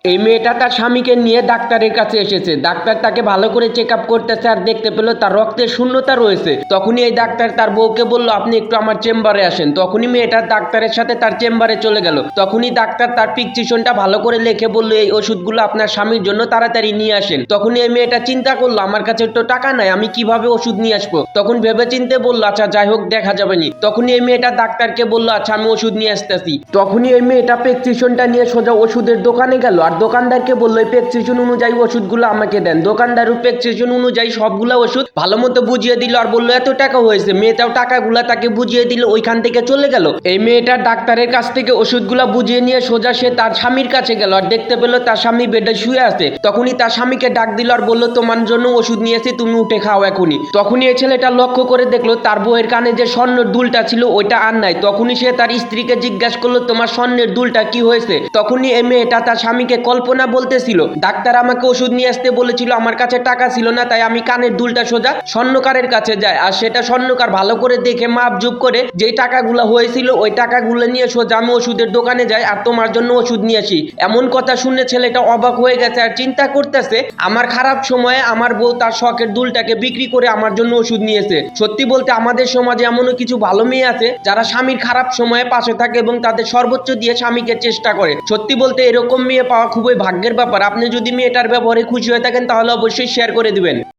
এই মেয়েটা তার স্বামীকে নিয়ে ডাক্তারের কাছে এসেছে। ডাক্তার তাকে ভালো করে চেক আপ করতেছে আর দেখতে পেল তার রক্তের শূন্যতা রয়েছে। তখনই এই ডাক্তার তার বউকে বলল, আপনি একটু আমার চেম্বারে আসেন। তখনই মেয়েটা ডাক্তারের সাথে তার চেম্বারে চলে গেল। তখনই ডাক্তার তার প্রেসক্রিপশনটা ভালো করে লিখে বলল, এই ওষুধগুলো আপনার স্বামীর জন্য তাড়াতাড়ি নিয়ে আসেন। তখনই এই মেয়েটা চিন্তা করলো, আমার কাছে তো টাকা নাই, আমি কিভাবে ওষুধ নিয়ে আসবো। তখন ভেবে চিন্তে বললো, আচ্ছা যাই হোক, দেখা যাবে নি। তখনই এই মেয়েটা ডাক্তারকে বললো, আচ্ছা আমি ওষুধ নিয়ে আসতেছি। তখনই এই মেয়েটা প্রেসক্রিপশনটা নিয়ে সোজা ওষুধের দোকানে গেল আর দোকানদারকে বললো, এই প্রেসক্রিপশন অনুযায়ী ওষুধগুলো আমাকে দেন। দোকানদারও প্রেসক্রিপশন অনুযায়ী সবগুলো ওষুধ ভালো মতো বুঝিয়ে দিল আর বললো এত টাকা হয়েছে। মেয়েটাও টাকাগুলা তাকে বুঝিয়ে দিল, ওইখান থেকে চলে গেল। এই মেয়েটা ডাক্তারের কাছ থেকে ওষুধগুলা বুঝিয়ে নিয়ে সোজা সে তার স্বামীর কাছে গেল আর দেখতে পেল তার স্বামী বেডে শুয়ে আছে। তখনই তার স্বামীকে ডাক দিল আর বললো, তোমার জন্য ওষুধ নিয়েছি, তুমি উঠে খাও এখনই। তখনই এই ছেলেটা লক্ষ্য করে দেখলো তার বউয়ের কানে যে স্বর্ণের দুলটা ছিল ওইটা আর নাই। তখনই সে তার স্ত্রীকে জিজ্ঞাসা করলো, তোমার স্বর্ণের দুলটা কি হয়েছে। তখনই এই মেয়েটা তার স্বামীকে কল্পনা বলতেছিল, ডাক্তার আমাকে ওষুধ নিয়ে আসতে বলেছিল, আমার কাছে টাকা ছিল না, তাই আমি কানের দুলটা সোজা স্বর্ণকারের কাছে যাই আর সেটা স্বর্ণকার ভালো করে দেখে মাপজুপ করে যেই টাকাগুলো হয়েছিল ওই টাকাগুলো নিয়ে সোজা আমি ওষুধের দোকানে যাই আর তোমার জন্য ওষুধ নিয়ে আসি। এমন কথা শুনে ছেলেটা অবাক হয়ে গেছে আর চিন্তা করতেছে, আমার খারাপ সময়ে আমার বউ তার শখের দুলটাকে বিক্রি করে আমার জন্য ওষুধ নিয়েছে। সত্যি বলতে আমাদের সমাজে এমনও কিছু ভালো মেয়ে আছে যারা স্বামীর খারাপ সময়ে পাশে থাকে এবং তাদের সর্বোচ্চ দিয়ে স্বামীকে চেষ্টা করে। সত্যি বলতে এরকম মেয়ে পাওয়া খুবই ভাগ্যের ব্যাপার। আপনি যদি মেয়েটার ব্যবহারে খুশি হয়ে থাকেন তাহলে অবশ্যই শেয়ার করে দিবেন।